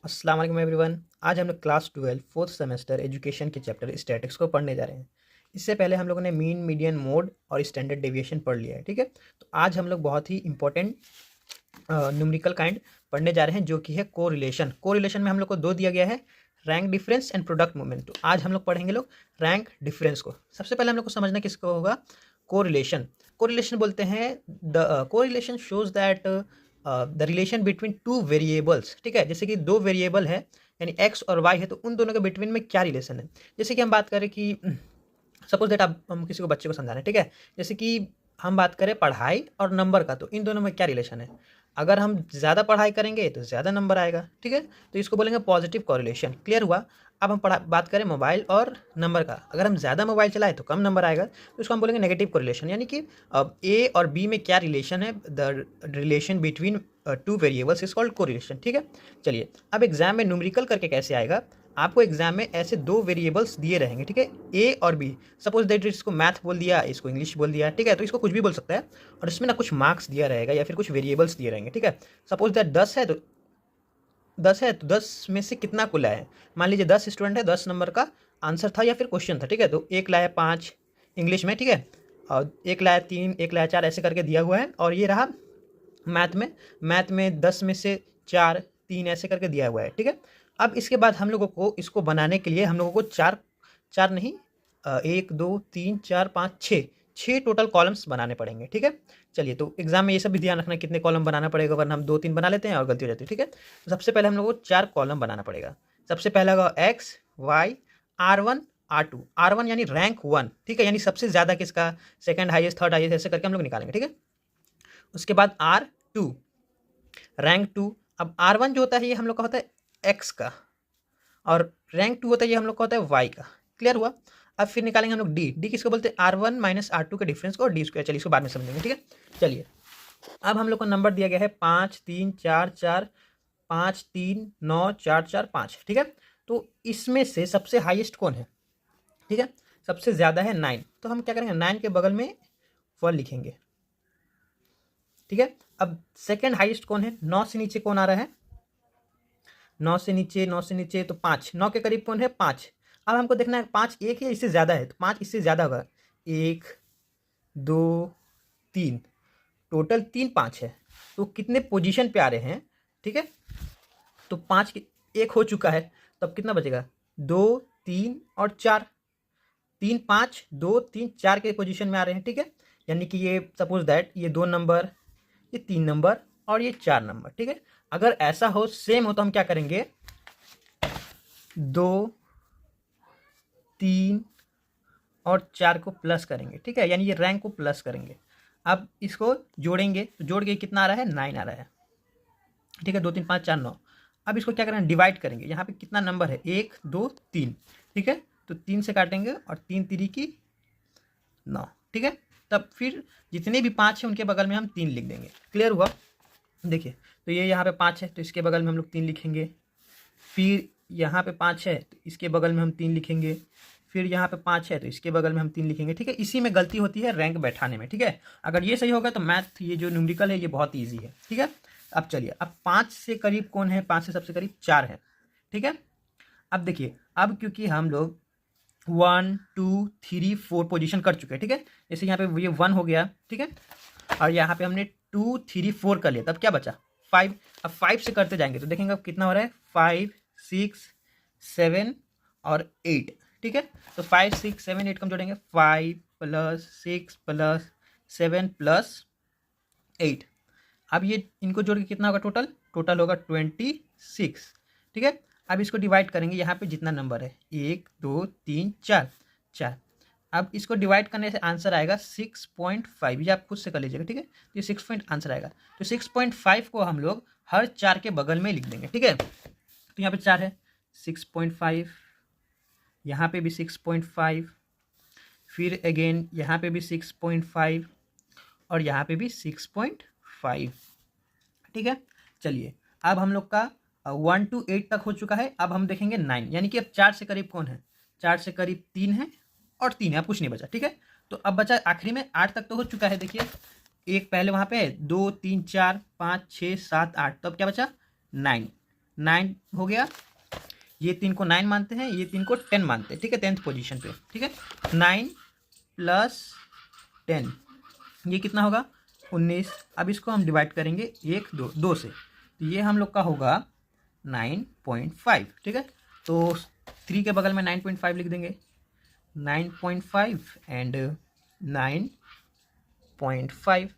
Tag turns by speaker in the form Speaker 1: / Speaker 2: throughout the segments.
Speaker 1: अस्सलाम वालेकुम एवरीवन। आज हम लोग क्लास 12 फोर्थ सेमेस्टर एजुकेशन के चैप्टर स्टैटिक्स को पढ़ने जा रहे हैं। इससे पहले हम लोगों ने मीन, मीडियन, मोड और स्टैंडर्ड डेविएशन पढ़ लिया है, ठीक है। तो आज हम लोग बहुत ही इंपॉर्टेंट न्यूमेरिकल काइंड पढ़ने जा रहे हैं, जो कि है कोरिलेशन। कोरिलेशन में हम लोग को दो दिया गया है, rank difference and product movement. तो आज हम लोग पढ़ेंगे लोग रैंक डिफरेंस को। सबसे पहले हम लोग को समझना किसको होगा, कोरिलेशन। कोरिलेशन बोलते हैं the correlation shows that the relation between two variables, ठीक है। जैसे कि दो वेरिएबल है, यानी एक्स और वाई है, तो उन दोनों के बिटवीन में क्या रिलेशन है। जैसे कि हम बात करें कि सपोज दैट आप हम किसी को बच्चे को समझा रहे हैं, ठीक है। जैसे कि हम बात करें पढ़ाई और नंबर का, तो इन दोनों में क्या रिलेशन है। अगर हम ज़्यादा पढ़ाई करेंगे तो ज़्यादा नंबर आएगा, ठीक है। तो इसको बोलेंगे पॉजिटिव कोरिलेशन। क्लियर हुआ। अब हम बात करें मोबाइल और नंबर का, अगर हम ज़्यादा मोबाइल चलाएं तो कम नंबर आएगा, तो इसको हम बोलेंगे नेगेटिव कोरिलेशन। यानी कि अब ए और बी में क्या रिलेशन है, the relation between two variables is called correlation, ठीक है। चलिए, अब एग्जाम में न्यूमेरिकल करके कैसे आएगा। आपको एग्जाम में ऐसे दो वेरिएबल्स दिए रहेंगे, ठीक है, ए और बी। सपोज दैट इसको मैथ बोल दिया, इसको इंग्लिश बोल दिया, ठीक है। तो इसको कुछ भी बोल सकता है, और इसमें ना कुछ मार्क्स दिया रहेगा या फिर कुछ वेरिएबल्स दिए रहेंगे, ठीक है। सपोज दैट 10 है तो 10 में से कितना कुल आया है। मान लीजिए 10 स्टूडेंट है, 10 नंबर का आंसर था या फिर क्वेश्चन था, ठीक है। तो एक लाया 5 इंग्लिश में, ठीक है, और एक लाया 3, एक लाया 4, ऐसे करके दिया हुआ है। और ये रहा मैथ में 10 में से 4, 3 ऐसे करके दिया हुआ है, ठीक है। अब इसके बाद हम लोगों को इसको बनाने के लिए हम लोगों को चार नहीं, 1 2 3 4 5 6 टोटल कॉलम्स बनाने पड़ेंगे, ठीक है। चलिए, तो एग्जाम में ये सब भी ध्यान रखना कितने कॉलम बनाना पड़ेगा, वरना हम 2 3 बना लेते हैं और गलती हो जाती है, ठीक है। तो सबसे पहले हम लोगों को 4 कॉलम बनाना पड़ेगा। सबसे पहला होगा x Y R1 R2। R1 यानी रैंक 1, ठीक है, यानी सबसे ज़्यादा किसका, सेकंड हाईएस्ट, थर्ड हाईएस्ट, ऐसे करके हम लोग निकालेंगे, ठीक है। उसके बाद R2 रैंक 2। अब R1 जो होता है ये हम लोग का होता है एक्स का, और रैंक 2 होता है ये हम लोग का होता है वाई का। क्लियर हुआ। अब फिर निकालेंगे हम लोग डी किसको बोलते हैं, R1 माइनस R2 के डिफरेंस को, और डी स्क्वायर। चलिए, इसको बाद में समझेंगे, ठीक है। चलिए, अब हम लोग को नंबर दिया गया है 5 3 4 4 5 3 9 4 4 5, ठीक है। तो इसमें से सबसे हाईएस्ट कौन है, ठीक है, सबसे ज़्यादा है 9। तो हम क्या करेंगे, 9 के बगल में 1 लिखेंगे, ठीक है। अब सेकेंड हाईएस्ट कौन है, 9 से नीचे कौन आ रहा है, 9 से नीचे तो 5, 9 के करीब कौन है, 5। अब हमको देखना है 5 एक है इससे ज़्यादा है, तो 5 इससे ज़्यादा होगा, 1 2 3, टोटल 3 5 है। तो कितने पोजीशन पे आ रहे हैं, ठीक है। तो 5 एक हो चुका है, तो अब कितना बचेगा, 2 3 और 4, 3 5 2 3 4 के पोजीशन में आ रहे हैं, ठीक है। यानी कि ये सपोज दैट ये 2 नंबर, ये 3 नंबर और ये 4 नंबर, ठीक है। अगर ऐसा हो, सेम हो, तो हम क्या करेंगे, 2 3 और 4 को प्लस करेंगे, ठीक है, यानी ये रैंक को प्लस करेंगे। अब इसको जोड़ेंगे, तो जोड़ के कितना आ रहा है, 9 आ रहा है, ठीक है। 2 3 5 4 9। अब इसको क्या करेंगे, डिवाइड करेंगे। यहाँ पे कितना नंबर है, 1 2 3, ठीक है। तो 3 से काटेंगे और 3 3 की 9, ठीक है। तब फिर जितने भी 5 हैं उनके बगल में हम 3 लिख देंगे। क्लियर हुआ। देखिए, तो ये यहाँ पे 5 है, तो इसके बगल में हम लोग 3 लिखेंगे। फिर यहाँ पे 5 है, तो इसके बगल में हम 3 लिखेंगे। फिर यहाँ पे 5 है, तो इसके बगल में हम 3 लिखेंगे, ठीक है। इसी में गलती होती है रैंक बैठाने में, ठीक है। अगर ये सही होगा तो मैथ, ये जो न्यूमेरिकल है, ये बहुत ईजी है, ठीक है। अब चलिए, अब 5 से करीब कौन है, 5 से सबसे करीब 4 है, ठीक है। अब देखिए, अब क्योंकि हम लोग 1 2 3 4 पोजीशन कर चुके हैं, ठीक है। जैसे यहाँ पे ये 1 हो गया, ठीक है, और यहाँ पे हमने 2 3 4 कर लिया, तब क्या बचा, 5। अब 5 से करते जाएंगे तो देखेंगे अब कितना हो रहा है, 5 6 7 और 8, ठीक है। तो 5 6 7 8 कम जोड़ेंगे, 5 प्लस 6 प्लस 7 प्लस 8। अब ये इनको जोड़ के कितना होगा, टोटल होगा 26, ठीक है। अब इसको डिवाइड करेंगे, यहाँ पे जितना नंबर है 1 2 3 4। अब इसको डिवाइड करने से आंसर आएगा 6.5। ये आप खुद से कर लीजिएगा, ठीक है। तो ये 6 पॉइंट आंसर आएगा। तो 6.5 को हम लोग हर 4 के बगल में लिख देंगे, ठीक है। तो यहाँ पे 4 है, 6.5, यहाँ पे भी 6.5, फिर अगेन यहाँ पे भी 6.5 और यहाँ पे भी 6.5, ठीक है। चलिए, अब हम लोग का 1 to 8 तक हो चुका है। अब हम देखेंगे 9, यानी कि अब 4 से करीब कौन है, 4 से करीब 3 है और 3 है, अब कुछ नहीं बचा, ठीक है। तो अब बचा आखिरी में 8 तक तो हो चुका है। देखिए, एक पहले वहाँ पे 2 3 4 5 6 7 8, तो अब क्या बचा, 9। 9 हो गया, ये 3 को 9 मानते हैं, ये 3 को 10 मानते हैं, ठीक है, 10th पोजीशन पे, ठीक है। 9 प्लस 10 ये कितना होगा 19। अब इसको हम डिवाइड करेंगे 1 2 से, तो ये हम लोग का होगा 9.5, ठीक है। तो 3 के बगल में 9.5 लिख देंगे, 9.5 एंड 9.5,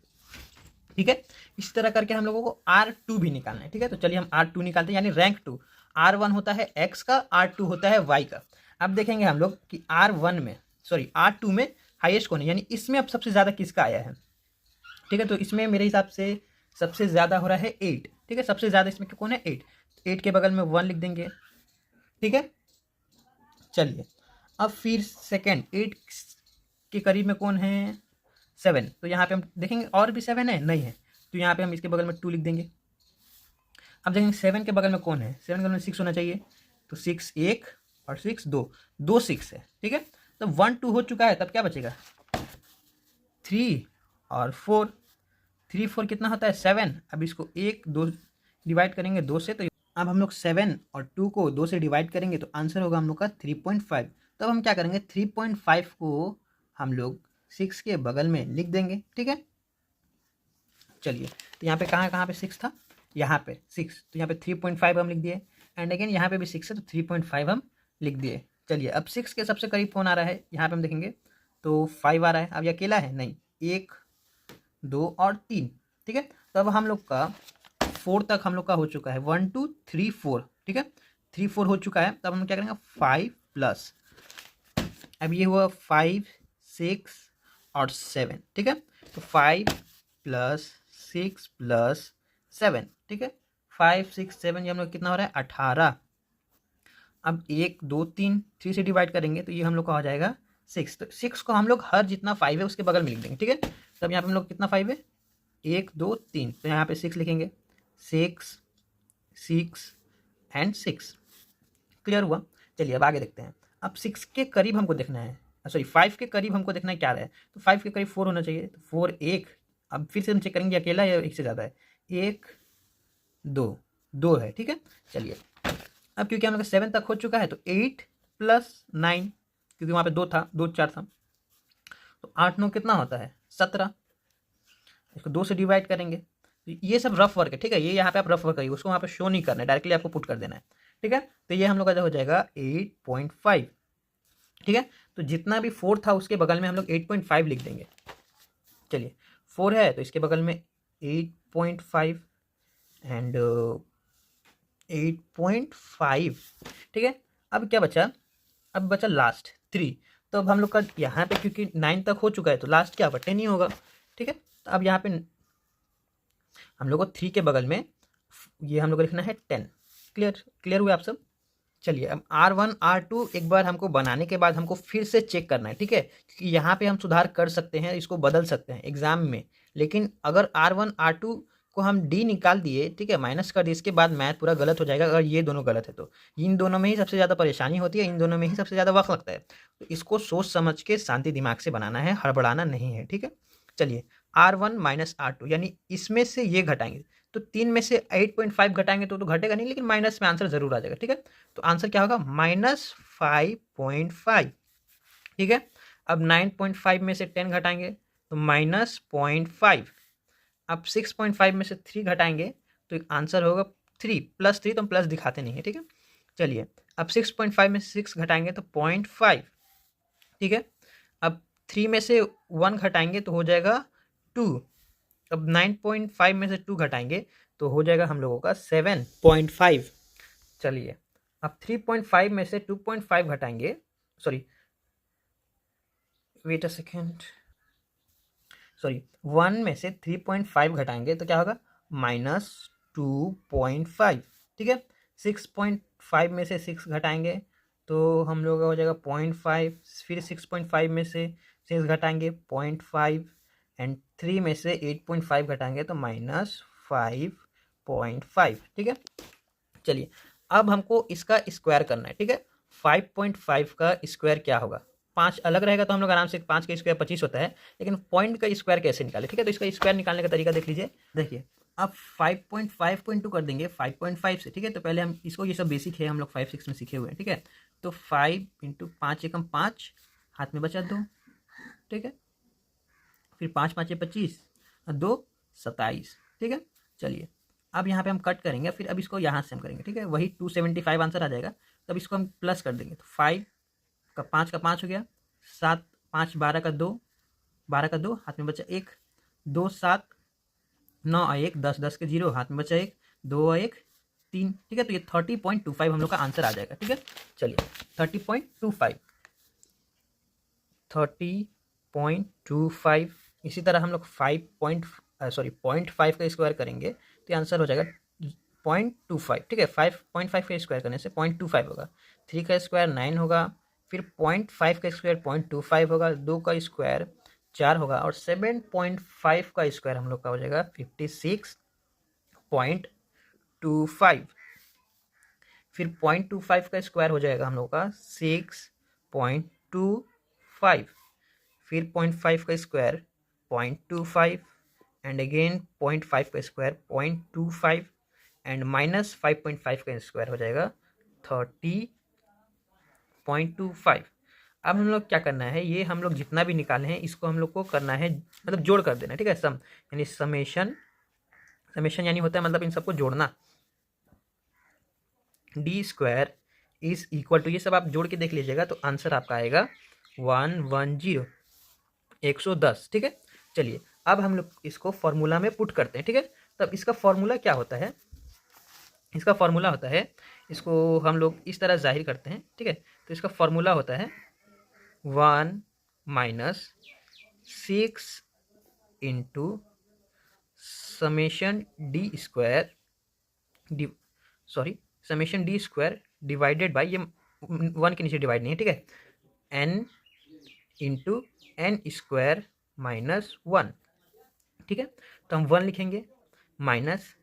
Speaker 1: ठीक है। इस तरह करके हम लोगों को R2 भी निकालना है, ठीक है। तो चलिए हम R2 निकालते हैं, यानी रैंक 2। R1 होता है x का, R2 होता है y का। अब देखेंगे हम लोग कि R2 में हाईएस्ट कौन है, यानी इसमें अब सबसे ज़्यादा किसका आया है, ठीक है। तो इसमें मेरे हिसाब से सबसे ज़्यादा हो रहा है 8, ठीक है। सबसे ज़्यादा इसमें कौन है 8, 8 के बगल में 1 लिख देंगे, ठीक है। चलिए अब फिर सेकेंड 8 के करीब में कौन है 7, तो यहाँ पे हम देखेंगे और भी 7 है, नहीं है, तो यहाँ पे हम इसके बगल में 2 लिख देंगे। अब देखेंगे 7 के बगल में कौन है, 7 के बगल में 6 होना चाहिए, तो 6 1 और 6 2, 2 6 है, ठीक है। तो 1 2 हो चुका है, तब क्या बचेगा 3 और 4, 3 4 कितना होता है 7। अब इसको 1 2 डिवाइड करेंगे 2 से, तो अब हम लोग 7 और 2 को 2 से डिवाइड करेंगे तो आंसर होगा हम लोग का 3.5। तब हम क्या करेंगे 3.5 को हम लोग 6 के बगल में लिख देंगे, ठीक है। चलिए तो यहाँ पे कहाँ पे 6 था, यहाँ पे 6, तो यहाँ पे 3.5 हम लिख दिए, एंड अगेन यहाँ पे भी 6 है तो 3.5 हम लिख दिए। चलिए अब 6 के सबसे करीब कौन आ रहा है, यहाँ पे हम देखेंगे तो 5 आ रहा है। अब ये अकेला है नहीं, 1 2 और 3, ठीक है। तो अब हम लोग का 4 तक हम लोग का हो चुका है, 1 2 3 4, ठीक है, 3 4 हो चुका है। तब हम क्या करेंगे 5 प्लस, अब ये हुआ 5 6 और 7, ठीक है। तो 5 प्लस 6 प्लस 7, ठीक है, 5 6 7, ये हम लोग कितना हो रहा है 18। अब 1 2 3 3 से डिवाइड करेंगे तो ये हम लोग का हो जाएगा 6। तो 6 को हम लोग हर जितना 5 है उसके बगल में लिख देंगे, ठीक है। तब यहाँ पे हम लोग कितना 5 है 1 2 3, तो यहाँ पे 6 लिखेंगे, 6 6 एंड 6, क्लियर हुआ। चलिए अब आगे देखते हैं। अब 6 के करीब हमको देखना है, सॉरी 5 के करीब हमको देखना है क्या रहा है, तो 5 के करीब 4 होना चाहिए, तो 4 1, अब फिर से हम चेक करेंगे अकेला या एक से ज़्यादा है, 1 2 2 है, ठीक है। चलिए अब क्योंकि हम लोग 7 तक हो चुका है तो 8 प्लस 9, क्योंकि वहाँ पे 2 था, 2 4 था, तो 8 9 कितना होता है 17। इसको 2 से डिवाइड करेंगे, ये सब रफ वर्क है, ठीक है। ये यहाँ पे आप रफ वर्क करिए, उसको वहाँ पे शो नहीं करना है, डायरेक्टली आपको पुट कर देना है, ठीक है। तो ये हम लोग का हो जाएगा 8.5, ठीक है। तो जितना भी 4 था उसके बगल में हम लोग 8.5 लिख देंगे। चलिए 4 है तो इसके बगल में 8.5 एंड 8.5, ठीक है। अब क्या बचा, अब बचा लास्ट 3, तो अब हम लोग का यहाँ पे क्योंकि 9 तक हो चुका है तो लास्ट क्या होगा 10 ही होगा, ठीक है। तो अब यहाँ पे हम लोग को 3 के बगल में ये हम लोग को लिखना है 10, क्लियर हुए आप सब। चलिए अब R1 R2 एक बार हमको बनाने के बाद हमको फिर से चेक करना है, ठीक है, क्योंकि यहाँ पे हम सुधार कर सकते हैं, इसको बदल सकते हैं एग्जाम में, लेकिन अगर R1 R2 को हम D निकाल दिए, ठीक है, माइनस कर दिए, इसके बाद मैथ पूरा गलत हो जाएगा। अगर ये दोनों गलत है तो इन दोनों में ही सबसे ज़्यादा परेशानी होती है, इन दोनों में ही सबसे ज़्यादा वक्त लगता है। तो इसको सोच समझ के शांति दिमाग से बनाना है, हड़बड़ाना नहीं है, ठीक है। चलिए R1 माइनस R2, यानी इसमें से ये घटाएंगे, तो 3 में से 8.5 घटाएंगे तो घटेगा नहीं, लेकिन माइनस में आंसर जरूर आ जाएगा, ठीक है। तो आंसर क्या होगा -5.5, ठीक है। अब 9.5 में से 10 घटाएंगे तो -0.5। अब 6.5 में से 3 घटाएंगे तो आंसर होगा 3 + 3, तो हम प्लस दिखाते नहीं है, ठीक है। चलिए अब 6.5 में से 6 घटाएंगे तो 0.5, ठीक है। अब 3 में से 1 घटाएंगे तो हो जाएगा 2। अब 9.5 में से 2 घटाएंगे तो हो जाएगा हम लोगों का 7.5। चलिए अब 3.5 में से 2.5 घटाएंगे, sorry wait a second, sorry 1 में से 3.5 घटाएंगे तो क्या होगा -2.5, ठीक है। 6.5 में से 6 घटाएंगे तो हम लोग का हो जाएगा 0.5, फिर 6.5 में से 6 घटाएंगे 0.5, एंड 3 में से 8.5 घटाएंगे तो -5.5, ठीक है। चलिए अब हमको इसका स्क्वायर करना है, ठीक है। 5.5 का स्क्वायर क्या होगा, 5 अलग रहेगा तो हम लोग आराम से 5 का स्क्वायर 25 होता है, लेकिन पॉइंट का स्क्वायर कैसे निकाले, ठीक है। तो इसका स्क्वायर निकालने का तरीका देख लीजिए, देखिए अब 5.5 को इंटू कर देंगे 5.5 से, ठीक है। तो पहले हम इसको, ये सब बेसिक है, हम लोग 5-6 में सीखे हुए हैं, ठीक है। तो 5 इंटू 5 एकम 5, हाथ में बचा 2, ठीक है। फिर 5 5 25 और 2 27, ठीक है। चलिए अब यहाँ पे हम कट करेंगे, फिर अब इसको यहाँ से हम करेंगे, ठीक है। वही 275 आंसर आ जाएगा। तब इसको हम प्लस कर देंगे, तो 5 का 5 हो गया, 7 5 12 का 2, 12 का 2, हाथ में बचा 1, 2 7 9 और 1 10, 10 के 0, हाथ में बचा 1, 2 और 1 3, ठीक है। तो ये 30.25 हम लोग का आंसर आ जाएगा, ठीक है। चलिए 30.25, 30.25। इसी तरह हम लोग 0.5 का स्क्वायर करेंगे तो ये आंसर हो जाएगा 0.25, ठीक है। 5.5 का स्क्वायर करने से 0.25 होगा, 3 का स्क्वायर 9 होगा, फिर 0.5 का स्क्वायर 0.25 होगा, 2 का स्क्वायर 4 होगा, और 7.5 का स्क्वायर हम लोग का हो जाएगा 56.25। फिर 0.25 का स्क्वायर हो जाएगा हम लोग का 6.25, फिर 0.5 का स्क्वायर 0.25, एंड अगेन 0.5 का स्क्वायर 0.25, एंड माइनस 5.5 का स्क्वायर हो जाएगा 30.25। अब हम लोग क्या करना है, ये हम लोग जितना भी निकाले हैं इसको हम लोग को करना है, मतलब जोड़ कर देना, ठीक है। सम यानी समेशन यानी होता है मतलब इन सबको जोड़ना। D square is equal to, ये सब आप जोड़ के देख लीजिएगा तो आंसर आपका आएगा 110, 110, ठीक है। चलिए अब हम लोग इसको फॉर्मूला में पुट करते हैं, ठीक है। तब इसका फॉर्मूला क्या होता है, इसका फॉर्मूला होता है, इसको हम लोग इस तरह जाहिर करते हैं, ठीक है। तो इसका फॉर्मूला होता है 1 minus 6 into summation D square summation D square divided by, ये 1 के नीचे डिवाइड नहीं है, ठीक है, n into N square minus 1, ठीक है। तो हम 1 लिखेंगे माइनस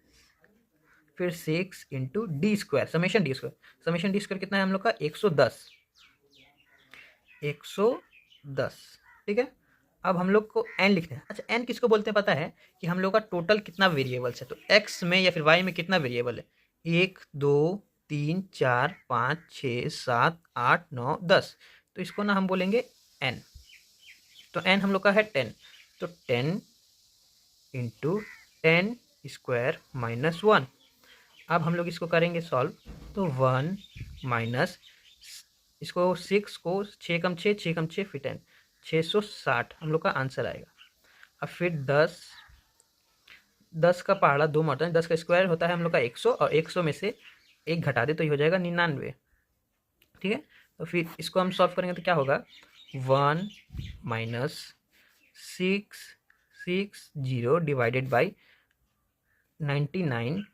Speaker 1: फिर 6 into D square, summation D square कितना है हम लोग का 110, ठीक है। अब हम लोग को n लिखना है। अच्छा n किसको बोलते हैं पता है, कि हम लोग का टोटल कितना वेरिएबल्स है, तो x में या फिर y में कितना वेरिएबल है, 1 2 3 4 5 6 7 8 9 10, तो इसको ना हम बोलेंगे n। तो n हम लोग का है 10, तो 10 इंटू 10 स्क्वायर माइनस 1। अब हम लोग इसको करेंगे सॉल्व, तो 1 माइनस इसको 6 को 6 कम 6 6 कम 6 फिर 10, 660 हम लोग का आंसर आएगा। अब फिर 10 का पहाड़ा 2 मरतबा, 10 का स्क्वायर होता है हम लोग का 100, और 100 में से 1 घटा दे तो ये हो जाएगा 99, ठीक है। तो फिर इसको हम सॉल्व करेंगे तो क्या होगा, 1 माइनस 660 डिवाइडेड बाई 99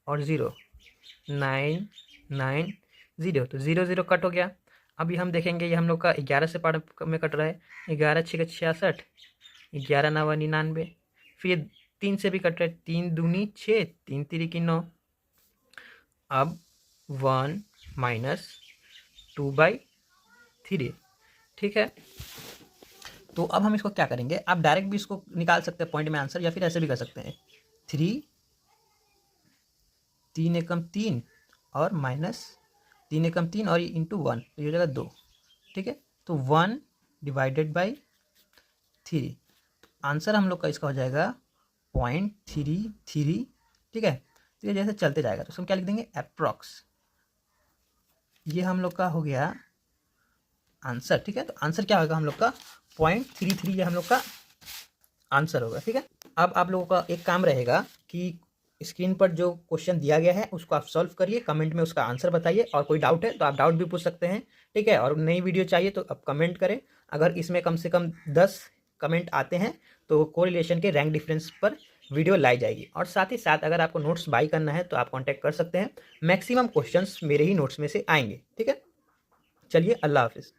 Speaker 1: और 0 990, तो 0 0 कट हो गया। अभी हम देखेंगे ये हम लोग का 11 से पार्ट में कट रहा है, 11 6 66, 11 9 99, फिर 3 से भी कट रहा है, 3 दूनी 6 3 3 9। अब 1 माइनस 2/3, ठीक है। तो अब हम इसको क्या करेंगे, आप डायरेक्ट भी इसको निकाल सकते हैं पॉइंट में आंसर, या फिर ऐसे भी कर सकते हैं, 3 3 एकम 3 और माइनस 3 एकम 3 और इंटू 1, तो ये हो जाएगा 2, ठीक है। तो 1 डिवाइडेड बाई 3, तो आंसर हम लोग का इसका हो जाएगा 0.33, ठीक है। तो ये जैसे चलते जाएगा तो हम क्या लिख देंगे, अप्रॉक्स, ये हम लोग का हो गया आंसर, ठीक है। तो आंसर क्या होगा हम लोग का 0.33, ये हम लोग का आंसर होगा, ठीक है। अब आप लोगों का एक काम रहेगा कि स्क्रीन पर जो क्वेश्चन दिया गया है उसको आप सॉल्व करिए, कमेंट में उसका आंसर बताइए, और कोई डाउट है तो आप डाउट भी पूछ सकते हैं, ठीक है। और नई वीडियो चाहिए तो आप कमेंट करें, अगर इसमें कम से कम 10 कमेंट आते हैं तो कोरिलेशन के रैंक डिफरेंस पर वीडियो लाई जाएगी। और साथ ही साथ अगर आपको नोट्स बाई करना है तो आप कॉन्टैक्ट कर सकते हैं, मैक्सिमम क्वेश्चंस मेरे ही नोट्स में से आएंगे, ठीक है। चलिए अल्लाह हाफिज़।